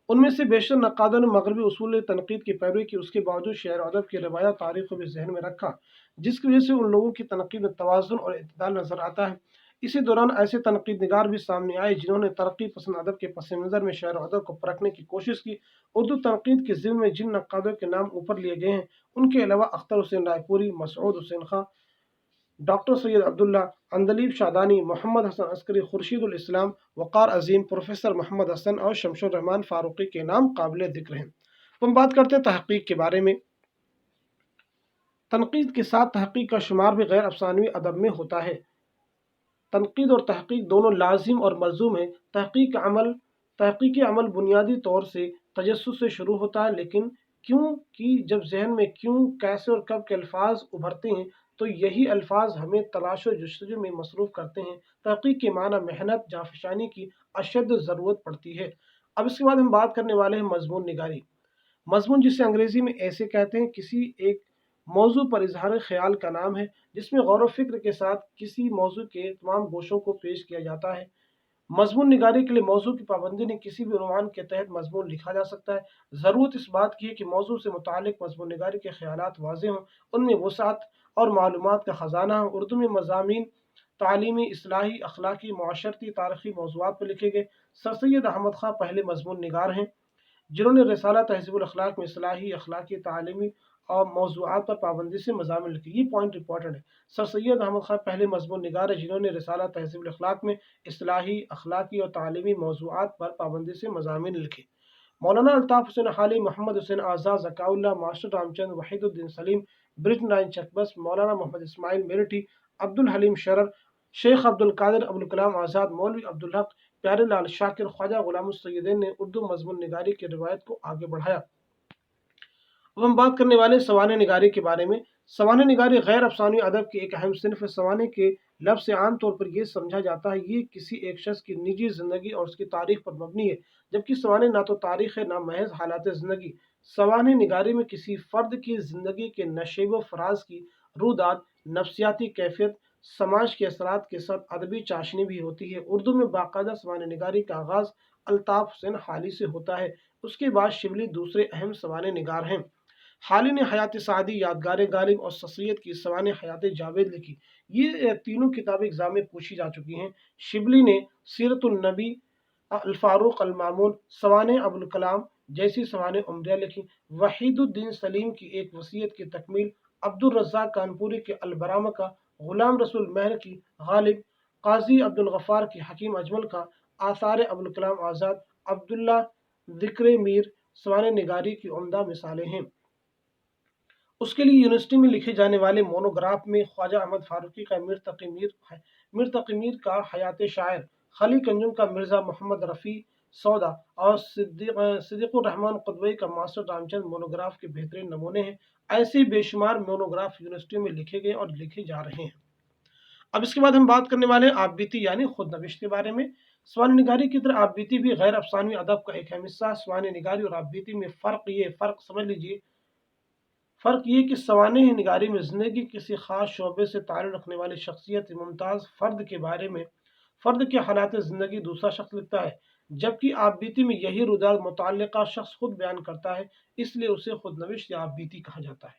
उनमें से बेशतर नक्कादों ने मगरबी उसूल तनकीद की पैरवी की। उसके बावजूद शेर अदब की रवायत तारीख को भी जहन में रखा, जिसकी वजह से उन लोगों की तनकीद में तवाज़ुन और इत्तिदाल नजर आता है। इसी दौरान ऐसे तनकीद निगार भी सामने आए जिन्होंने तरक्की पसंद अदब के पस मंज़र में शेर अदब को परखने की कोशिश की। उर्दू तनकीद के ज़िम्मे में जिन नक्कादों के नाम ऊपर लिए गए हैं, उनके अलावा अख्तर हुसैन रायपुरी, मसऊद हुसैन खां, डॉक्टर सैयद अब्दुल्ला, अंदलीब शादानी, मोहम्मद हसन अस्करी, खुर्शीदुल इस्लाम, वक़ार अजीम, प्रोफेसर मोहम्मद हसन और शमशुर रहमान फारूकी के नाम काबिल ज़िक्र हैं। तो हम बात करते हैं तहक़ीक़ के बारे में। तनकीद के साथ तहक़ीक़ का शुमार भी गैर अफ़सानवी अदब में होता है। तनकीद और तहक़ीक़ दोनों लाजिम और मलज़ूम है। तहक़ीक़ी अमल बुनियादी तौर से तजस्सुस से शुरू होता है, लेकिन क्योंकि जब जहन में क्यों, कैसे और कब के अल्फाज उभरते हैं, तो यही अल्फाज हमें तलाश व जस्तजू में मसरूफ़ करते हैं। तहक़ीक़ के माना मेहनत, जाँफशानी की अशद ज़रूरत पड़ती है। अब इसके बाद हम बात करने वाले हैं मज़मून निगारी। मज़मून, जिसे अंग्रेज़ी में ऐसे कहते हैं, किसी एक मौजू पर इजहार ख्याल का नाम है जिसमें गौर व फिक्र के साथ किसी मौजू के तमाम गोशों को पेश किया जाता है। मज़मून निगारी के लिए मौजू की पाबंदी नहीं, किसी भी उन्वान के तहत मज़मून लिखा जा सकता है। ज़रूरत इस बात की है कि मौजू से मुतालिक मज़मून निगारी के ख्यालात वाज़ेह हों, उनमें वसाअत और मालूमात का ख़जाना हो। उर्दू में मज़ामीन तालीमी, इस्लाही, अखलाकी, मुआशरती, तारीख़ी मौज़ूआत पर लिखे गए। सर सैयद अहमद खां पहले मज़मून निगार हैं जिन्होंने रिसाला तहज़ीबुल अखलाक में इस्लाही, अखलाकी, तालीमी और मौज़ूआत पर पाबंदी से मज़ामिन लिखे। ये पॉइंट इंपॉर्टेंट है। सर सैयद अहमद खां पहले मज़मून निगार है जिन्होंने रिसाला तहज़ीबुल अखलाक में इस्लाही, अखलाकी और तालीमी मौज़ूआत पर पाबंदी से मज़ामिन लिखे। मौलाना अल्ताफ़ हुसैन हाली, मोहम्मद हुसैन आज़ाद ज़काउल्लाह, मास्टर रामचंद, वहीदुद्दीन सलीम, ब्रिट नाइन चकबस, मौलाना मोहम्मद इस्माइल मेरठी, अब्दुल हलीम शरर, शेख अब्दुल कादिर, अबुल कलाम आज़ाद, मौलवी अब्दुल हक, प्यारे लाल शाकिर, ख्वाजा गुलाम सैयदीन ने उर्दू मज़मून निगारी की रिवायत को आगे बढ़ाया। अब हम बात करने वाले सवाने निगारी के बारे में। सवाने निगारी गैर अफसानी अदब की एक अहम सिनफ है। सवाने के लफ्ज़ से आम तौर पर यह समझा जाता है ये किसी एक शख्स की निजी ज़िंदगी और उसकी तारीख पर मबनी है, जबकि सवाने ना तो तारीख है ना महज हालात ज़िंदगी। सवाने निगारी में किसी फ़र्द की ज़िंदगी के नशेब व फराज की रूदात, नफ्सियाती कैफियत, समाज के असरात के साथ अदबी चाशनी भी होती है। उर्दू में बाकायदा सवाने निगारी का आगाज़ अल्ताफ़ हुसैन हाली से होता है। उसके बाद शिबली दूसरे अहम सवाने निगार हैं। हाली ने हयात सादी, यादगार गालिब और ससैयद की सवाने हयात जावेद लिखी। ये तीनों किताबें एग्जाम में पूछी जा चुकी हैं। शिबली ने सीरतुन नबी, अल-फारूक अल-मामून, सवाने अबुल कलाम जैसी सवाने उम्रिया लिखी। वहीदुद्दीन सलीम की एक वसीयत की तकमील, अब्दुल रज़्ज़ाक कानपुरी के अल-बरामा का, गुलाम रसूल महर की गालिब, काजी अब्दुल गफ्फार की हकीम अजमल का, आसार अबुल कलाम आज़ाद, अब्दुल्ला ज़िक्र मीर सवाने निगारी की उम्दा मिसालें हैं। उसके लिए यूनिवर्सिटी में लिखे जाने वाले मोनोग्राफ में ख्वाजा अहमद फारूकी का मीर तकी मीर का हयात शायर, खली कंजुम का मिर्ज़ा मोहम्मद रफ़ी सौदा और सिद्दीक़ुर रहमान क़ुतबई का मास्टर रामचंद मोनोग्राफ के बेहतरीन नमूने हैं। ऐसे बेशुमार मोनोग्राफ यूनिवर्सिटी में लिखे गए और लिखे जा रहे हैं। अब इसके बाद हम बात करने वाले हैं आप बीती यानी खुद नविश्त के बारे में। सवाने निगारी की तरह आप बीती भी गैर अफसानवी अदब का एक अहम हिस्सा। सवाने निगारी और आप बीती में फ़र्क समझ लीजिए। फ़र्क ये कि सवाने निगारी में ज़िंदगी किसी ख़ास शोबे से ताल्लुक़ रखने वाली शख्सियत मुमताज़ फ़र्द के बारे में फ़र्द के हालात ज़िंदगी दूसरा शख्स लिखता है, जबकि आप बीती में यही रुदात मुतल्लिक़ा शख्स खुद बयान करता है, इसलिए उसे खुद नविश या आप बीती कहा जाता है।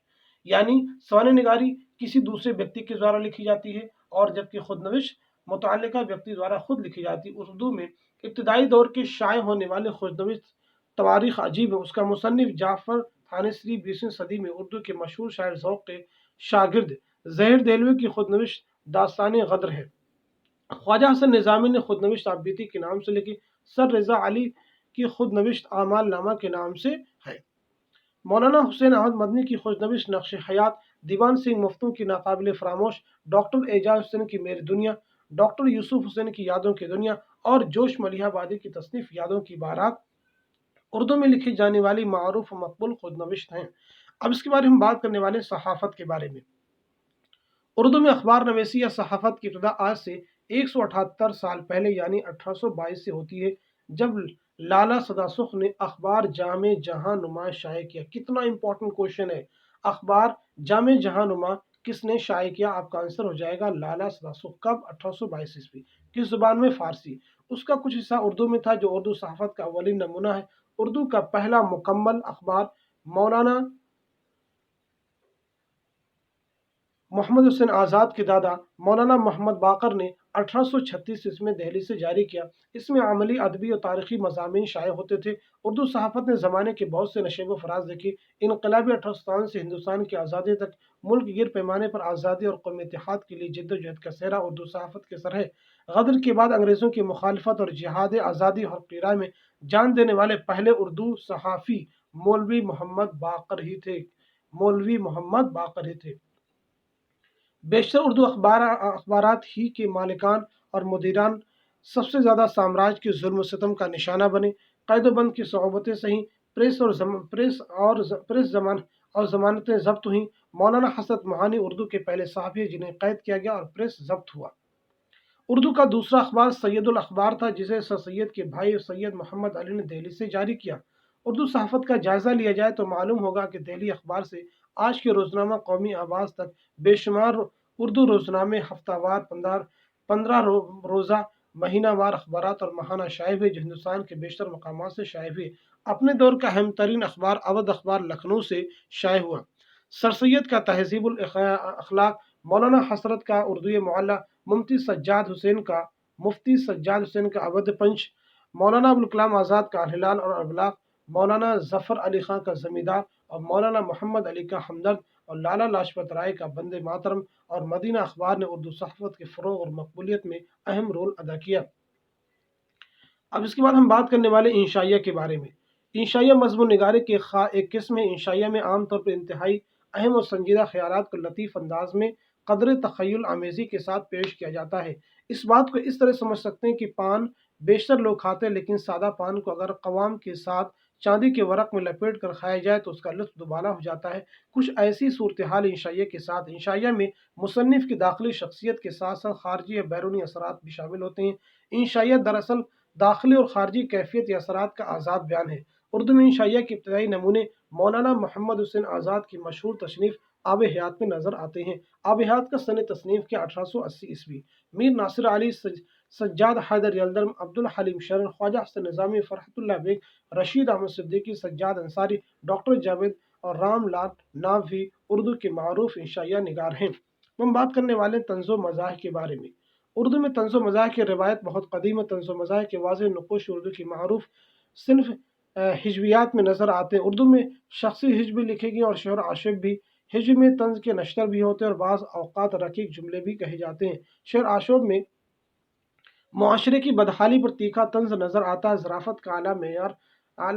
यानी सवाने निगारी किसी दूसरे व्यक्ति के द्वारा लिखी जाती है और जबकि खुद नविश मुतल्लिक़ा व्यक्ति द्वारा खुद लिखी जाती है। उर्दू में इब्तदाई दौर के शाये होने वाले खुद नविश तवारीख़ अजीब है। उसका मुसन्निफ़ जाफ़र थानेसरी 20वीं सदी में उर्दू के मशहूर शायर ज़ौक़ के शागिर्द ज़हीर देहलवी की खुदनविश दास्तान गद्र है। ख्वाजा हसन निज़ामी ने खुदनविश आप बीती के नाम से लिखी। सर रज़ा अली की खुदनविश आमाल नामा के नाम से है। मौलाना हुसैन अहमद मदनी की खुदनविश नक्श हयात दीवान सिंह मुफ्तू की नाकाबिल फरामोश, डॉक्टर एजाज हुसैन की मेरी दुनिया, डॉक्टर यूसुफ हुसैन की यादों की दुनिया और जोश मलिहाबादी की तसनीफ यादों की बारात उर्दू में लिखी जाने वाली मारूफ और मकबूल खुदनविश्त हैं। अब इसके बारे में हम बात करने वाले हैं सहाफ़त के बारे में। उर्दू में अखबार नवीसी या सहाफ़त की इब्तिदा आज से 178 साल पहले यानी 1822 से होती है, जब लाला सदासुख ने अखबार जामे जहां नुमा शाये किया। कितना इंपॉर्टेंट क्वेश्चन है। अखबार जामे जहां नुमा किसने शाये किया? आपका आंसर हो जाएगा लाला सदासुख। कब? 1822 ईस्वी। किस जुबान में? फारसी। उसका कुछ हिस्सा उर्दू में था, जो उर्दू सहाफ़त का अवलिन नमूना है। उर्दू का पहला मुकम्मल अखबार मौलाना मोहम्मद हुसैन आज़ाद के दादा मौलाना मोहम्मद बाकर ने 1836 ईस्वी में दिल्ली से जारी किया। इसमें अमली, अदबी और तारीखी मज़ामीन शाये होते थे। उर्दू सहाफ़त ने ज़माने के बहुत से नशेब व फराज देखे। इनकलाबी 1857 से हिंदुस्तान की आज़ादी तक मुल्क गिर पैमाने पर आज़ादी और कौमी इत्तेहाद के लिए जद्दोजहद का सेहरा उर्दू सहाफ़त के सर है। गदर के बाद अंग्रेज़ों की मुखालफत और जिहाद आज़ादी और किराए में जान देने वाले पहले उर्दू सहाफ़ी मौलवी मोहम्मद बाकर ही थे। मौलवी मोहम्मद बाकर ही थे। बेशतर उर्दू अखबारात ही के मालिकान और मुदीरान सबसे ज़्यादा साम्राज्य के जुल्म सितम का निशाना बने। कैदोबंद की सोहबतें सही, प्रेस जमान और जमानतें जब्त हुई। मौलाना हसरत मोहानी उर्दू के पहले सहाफ़ी हैं जिन्हें कैद किया गया और प्रेस जब्त हुआ। उर्दू का दूसरा अखबार सैयदुल अखबार था, जिसे सर सैयद के भाई सैयद मोहम्मद अली ने दिल्ली से जारी किया। उर्दू सहाफ़त का जायज़ा लिया जाए तो मालूम होगा कि दिल्ली अखबार से आज के रोज़नामा कौमी आवाज़ तक बेशुमार उर्दू रोज़नामे हफ्तावार, पंद्रह रोज़ा, महीनावार अखबारात और माहाना शाये हुए, जो हिंदुस्तान के बेशतर मकामात से शाये हुए। अपने दौर का अहम तरीन अखबार अवध अखबार लखनऊ से शाये हुआ। सर सैयद का तहज़ीबुल अखलाक, मौलाना हसरत का उर्दू मुअल्ला, मुफ्ती सज्जाद हुसैन का अवध पंच, मौलाना अबुल कलाम आज़ाद का हिलाल और अबलाग, मौलाना ज़फ़र अली खां का ज़मींदार और मौलाना मोहम्मद अली का हमदर्द और लाला लाजपत राय का बंदे मातरम और मदीना अखबार ने उर्दू सहाफ़त के फ़रोग़ और मकबूलियत में अहम रोल अदा किया। अब इसके बाद हम बात करने वाले इंशाइया के बारे में। इंशाइया मज़मून निगारी की एक किस्म है। इंशाइया में आमतौर पर इंतहाई अहम और संजीदा ख़यालात को लतीफ़ अंदाज में क़द्र तख़य्युल आमेज़ी के साथ पेश किया जाता है। इस बात को इस तरह समझ सकते हैं कि पान बेशतर लोग खाते हैं, लेकिन सादा पान को अगर क़वाम के साथ चांदी के वरक़ में लपेट कर खाया जाए तो उसका लुत्फ़ दुबाला हो जाता है। कुछ ऐसी सूरत हाल इंशाइया के साथ। इंशाइया में मुसन्निफ़ की दाखिली शख्सियत के साथ साथ ख़ारजी या बैरूनी असरात भी शामिल होते हैं। इंशाइया दरअसल दाखिली और ख़ारजी कैफियत या असरात का आज़ाद बयान है। उर्दू में इंशाइया के इब्तदाई नमूने मौलाना मोहम्मद हुसैन आज़ाद की मशहूर तसनीफ़ आब हयात में नज़र आते हैं। आब हयात का सन तसनीफ़ किया 1880 ईस्वी। मीर नासिर अली, सज्जाद हैदर यल्दरम, अब्दुल हलीम शरण, ख्वाजा हसन निज़ामी, फ़रहतुल्लाह बेग, रशीद अहमद सिद्दीकी, सज्जाद अंसारी, डॉक्टर जावेद और राम लाल नाव भी उर्दू के मारूफ इंशाइया निगार हैं। हम बात करने वाले तंज़ो मज़ाह के बारे में। उर्दू में तंज़ो मज़ाह की रिवायत बहुत कदीम है। तंज़ो मज़ाह के वाज़ेह नुक़ूश उर्दू की मारूफ सिन्फ़ हिजवियात में नज़र आते हैं। उर्दू में शख्सी हिज्ब भी लिखे गए और शेर आशिब भी। हिज्ब में तंज़ के नश्तर भी होते हैं और बाज़ औक़ात रकीक जुमले भी कहे जाते हैं। शेर आशिब में मुआशरे की बदहाली पर तीखा तंज़ नज़र आता है। ज़राफ़त का आला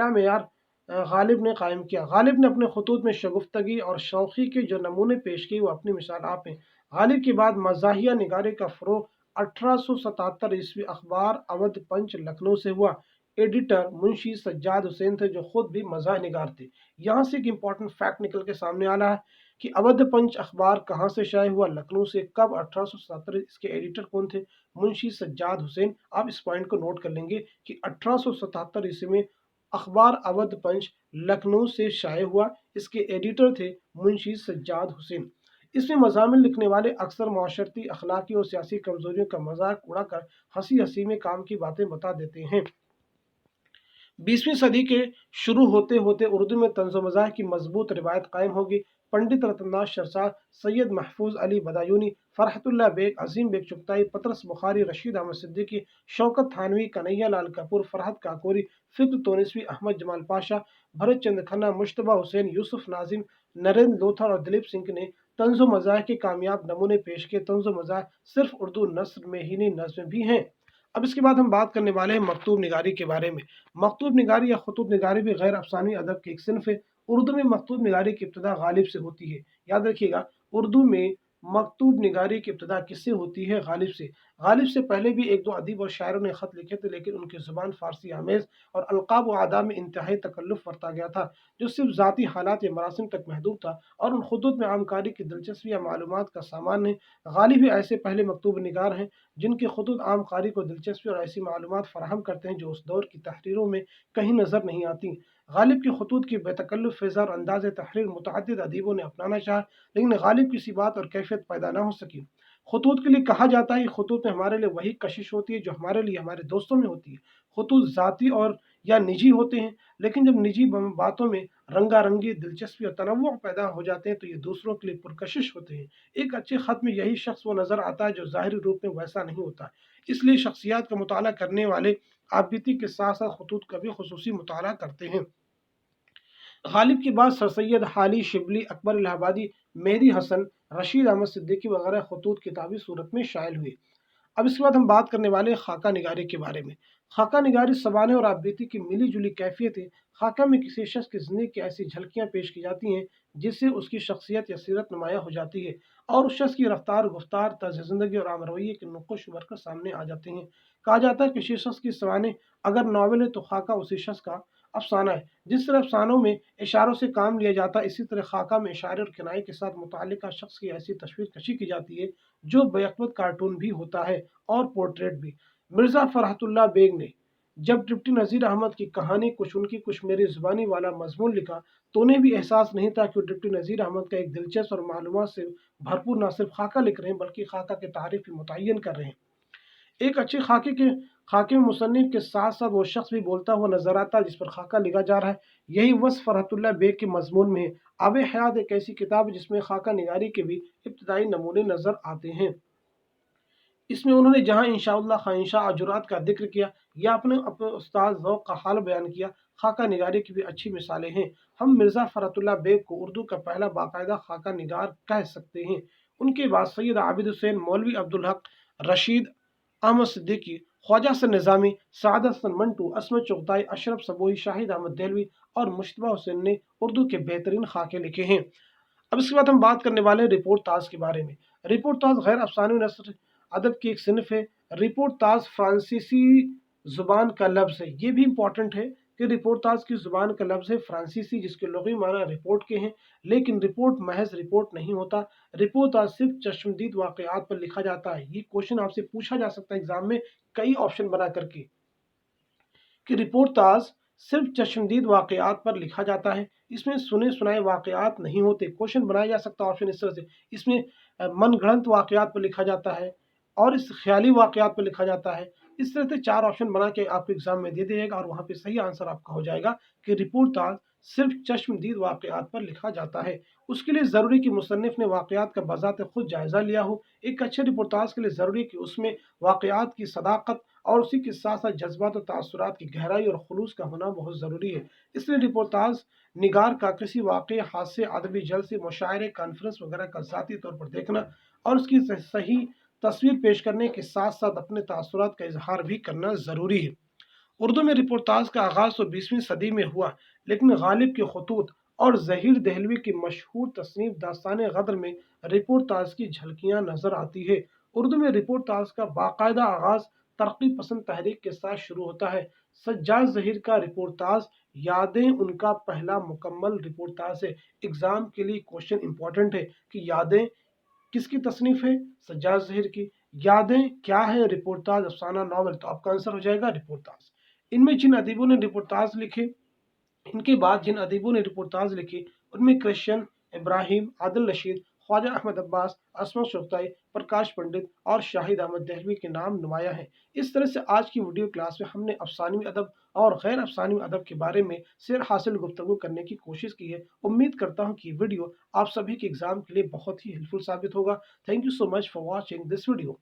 मेयार गालिब ने कायम किया। गालिब ने अपने खतूत में शगुफ्तगी और शौक़ी के जो नमूने पेश किए वो अपनी मिसाल आप हैं। गालिब के बाद मज़ाहिया निगारी का फ़रोग़ 1877 ईस्वी अखबार अवध पंच लखनऊ से हुआ। एडिटर मुंशी सज्जाद हुसैन थे, जो खुद भी मज़ाह निगार थे। यहाँ से एक इम्पॉर्टेंट फैक्ट निकल के सामने आ रहा है कि अवध पंच अखबार कहाँ से शाये हुआ, लखनऊ से। कब? 1877। इसके एडिटर कौन थे? मुंशी सज्जाद हुसैन। आप इस पॉइंट को नोट कर लेंगे कि 1877 ईस्वी में अखबार अवध पंच लखनऊ से शाये हुआ। इसके एडिटर थे मुंशी सज्जाद हुसैन। इसमें मज़ामिन लिखने वाले अक्सर माशरती, अखलाकी और सियासी कमज़ोरियों का मजाक उड़ाकर हंसी हंसी में काम की बातें बता देते हैं। 20वीं सदी के शुरू होते होते उर्दू में तंज़ो मज़ाह की मजबूत रिवायत कायम होगी। पंडित रतनदास शरसार, सैयद महफूज अली बदायूनी, फ़रहतुल्लाह बेग, अजीम बेग चुगताई, पतरस बुखारी, रशीद अहमद सिद्दीकी, शौकत थानवी, कन्हैया लाल कपूर, फरहत काकोरी, फ़िक्र तोनिसवी, अहमद जमाल पाशा, भरत चंद खन्ना, मुश्तबा हुसैन, यूसुफ नाजिम, नरेंद्र लोथर और दिलीप सिंह ने तंज़ो मज़ाह के कामयाब नमूने पेश किए। तंज़ो मज़ाह सिर्फ उर्दू नस्र में ही नहीं, नज़्म भी हैं। अब इसके बाद हम बात करने वाले हैं मकतूब निगारी के बारे में। मकतूब निगारी या खुतूत निगारी भी गैर अफ़सानी अदब की एक सिन्फ़ है। उर्दू में मकतूब निगारी की इब्तिदा गालिब से होती है, याद रखिएगा, उर्दू में मकतूब निगारी की इब्तिदा किससे होती है? गालिब से। गालिब से पहले भी एक दो अदीब और शायरों ने ख़त लिखे थे, लेकिन उनकी ज़ुबान फ़ारसी आमेज़ और अलक़ाब व आदाब में इंतहाई तकल्लुफ़ बरता गया था, जो सिर्फ़ ज़ाती हालात या मरासिम तक महदूद था और उन खुतूत में आमकारी की दिलचस्पी या मालूमात का सामान है। गालिब ही ऐसे पहले मकतूब निगार हैं जिनके खुतूत आम कारी को दिलचस्पी और ऐसी मालूमात फ़राहम करते हैं जो उस दौर की तहरीरों में कहीं नज़र नहीं आती। गालिब के खुतूत की बेतकल्लुफ़ फ़िज़ा और अंदाज़ तहरीर मुतअद्दिद अदीबों ने अपनाना चाहा, लेकिन गालिब की सी बात और कैफियत पैदा ना हो सकी। खतूत के लिए कहा जाता है कि खतूत में हमारे लिए वही कशिश होती है जो हमारे लिए हमारे दोस्तों में होती है। खतूत ज़ाती और या निजी होते हैं, लेकिन जब निजी बातों में रंगारंगी, दिलचस्पी और तनव्वुअ पैदा हो जाते हैं तो ये दूसरों के लिए पुरकशिश होते हैं। एक अच्छे ख़त में यही शख्स वो नज़र आता है जो ज़ाहिरी रूप में वैसा नहीं होता। इसलिए शख्सियत का मुताला करने वाले आप बीती के साथ साथ खतूत का भी खुसूसी मुताला करते हैं। गालिब के बाद सर सैयद हाली शिबली, अकबर इलाहाबादी, मेहदी हसन, रशीद अहमद सिद्दीकी वगैरह खतूत किताबी सूरत में शामिल हुए। अब इसके बाद हम बात करने वाले हैं खाका निगारी के बारे में। खाका निगारी सवाने और आपबीती की मिली जुली कैफियत है। खाका में किसी शख्स की ज़िंदगी की ऐसी झलकियाँ पेश की जाती हैं जिससे उसकी शख्सियत या सीरत नुमायाँ हो जाती है और उस शख्स की रफ्तार, गुफ्तार, तर्ज ज़िंदगी और आम रवैये के नुक्श उभर कर सामने आ जाते हैं। कहा जाता है कि किसी शख्स की सवाने अगर नावल है तो खाका उसी शख्स का अफसाना है। जिस तरह अफसानों में इशारों से काम लिया जाता है, इसी तरह खाका में इशारे और किनारे के साथ मुतअल्लिक़ा शख्स की ऐसी तस्वीर कशी की जाती है जो बैक़वत कार्टून भी होता है और पोर्ट्रेट भी। मिर्ज़ा फ़रहतुल्लाह बेग ने जब डिप्टी नज़ीर अहमद की कहानी कुछ उनकी कुछ मेरी ज़ुबानी वाला मज़मून लिखा तो उन्हें भी एहसास नहीं था कि वो डिप्टी नज़ीर अहमद का एक दिलचस्प और मालूमात से भरपूर न सिर्फ खाका लिख रहे हैं बल्कि खाका के तारीफ़ भी मुतय्यन कर रहे हैं। एक अच्छे खाके में मुसन्निफ के साथ साथ वो शख्स भी बोलता हुआ नजर आता है जिस पर खाका लिखा जा रहा है। यही वस्फ़ फ़रहतुल्लाह बेग के मज़मून में है। आब हयात एक ऐसी किताब है जिसमें खाका निगारी के भी इब्तिदाई नमूने नजर आते हैं। इसमें उन्होंने जहाँ इंशाअल्लाह ख़ाइंशा अजुरात का जिक्र किया या अपने उस्ताद ज़ौक़ का हाल बयान किया, खाका निगारी की भी अच्छी मिसालें हैं। हम मिर्ज़ा फ़रहतुल्लाह बेग को उर्दू का पहला बाकायदा खाका निगार कह सकते हैं। उनके बाद सैयद आबिद हुसैन, मौलवी अब्दुल हक, रशीद अहमद सिद्दीकी, ख्वाजा हसन निज़ामी, सादत हसन मंटू, असमत चुग़ताई, अशरफ सबोई, शाहिद अहमद देहलवी और मुश्तबा हुसैन ने उर्दू के बेहतरीन खाके लिखे हैं। अब इसके बाद हम बात करने वाले हैं रिपोर्ट ताज के बारे में। रिपोर्ट ताज गैर अफसानवी नस्र अदब की एक सिनफ है। रिपोर्ट ताज फ्रांसीसी ज़ुबान का लफ्ज़ है। ये भी इंपॉर्टेंट है कि रिपोर्ट ताज की ज़ुबान का लफ्ज़ है फ्रांसीसी, जिसके लुग़वी माना रिपोर्ट के हैं, लेकिन रिपोर्ट महज रिपोर्ट नहीं होता। रिपोर्ट ताज सिर्फ चश्मदीद वाक़यात पर लिखा जाता है। ये क्वेश्चन आपसे पूछा जा सकता है एग्जाम में कई ऑप्शन बना करके कि रिपोर्ट ताज सिर्फ चश्मदीद वाक़यात पर लिखा जाता है, इसमें सुने सुनाए वाक़यात नहीं होते। क्वेश्चन बनाया जा सकता है ऑप्शन इस तरह से, इसमें मनगढ़ंत वाक़यात पर लिखा जाता है और इस ख्याली वाक़यात पर लिखा जाता है। इस तरह से 4 ऑप्शन बना के आपको एग्ज़ाम में दे दिएगा और वहाँ पे सही आंसर आपका हो जाएगा कि रिपोर्ट ताज सिर्फ चश्मदीद वाक़यात पर लिखा जाता है। उसके लिए ज़रूरी कि मुसन्निफ़ ने वाक़यात का बज़ाते खुद जायज़ा लिया हो। एक अच्छे रिपोर्टाज के लिए ज़रूरी है कि उसमें वाक़यात की सदाकत और उसी के साथ साथ जज्बात और तासुरात की गहराई और खुलूस का होना बहुत ज़रूरी है। इसलिए रिपोर्टाज निगार का किसी वाक़े, हादसे, अदबी जलसे, मुशायरे, कॉन्फ्रेंस वगैरह का ज़ाती तौर पर देखना और उसकी सही तस्वीर पेश करने के साथ साथ अपने तासुरात का इजहार भी करना ज़रूरी है। उर्दू में रिपोर्टाज का आगाज़ तो 20वीं सदी में हुआ, लेकिन गालिब के खतूत और ज़हीर दहलवी की मशहूर तसनीफ़ दास्तान गद्र में रिपोर्टाज की झलकियाँ नज़र आती है। उर्दू में रिपोर्टाज का बाकायदा आगाज़ तरक्की पसंद तहरीक के साथ शुरू होता है। सज्जाद ज़हीर का रिपोर्टाज यादें उनका पहला मुकम्मल रिपोर्टाज है। एग्ज़ाम के लिए क्वेश्चन इंपॉर्टेंट है कि यादें किसकी तसनीफ़ है? सज्जाद ज़हीर की। यादें क्या है? रिपोर्टाज, अफसाना, नावल। तो आपका आंसर हो जाएगा रिपोर्टाज। इनमें जिन अदीबों ने रिपोर्टाज लिखे, इनके बाद जिन अदीबों ने रिपोर्टाज लिखे उनमें क्रिश्चियन, इब्राहिम, आदिल रशीद, ख्वाजा अहमद अब्बास, असमत चुग़ताई, प्रकाश पंडित और शाहिद अहमद देहलवी के नाम नुमाया हैं। इस तरह से आज की वीडियो क्लास में हमने अफसानवी अदब और गैर अफसानवी अदब के बारे में सिर हासिल गुफ्तगू करने की कोशिश की है। उम्मीद करता हूँ कि वीडियो आप सभी के एग्जाम के लिए बहुत ही हेल्पफुल साबित होगा। Thank you so much for watching this video.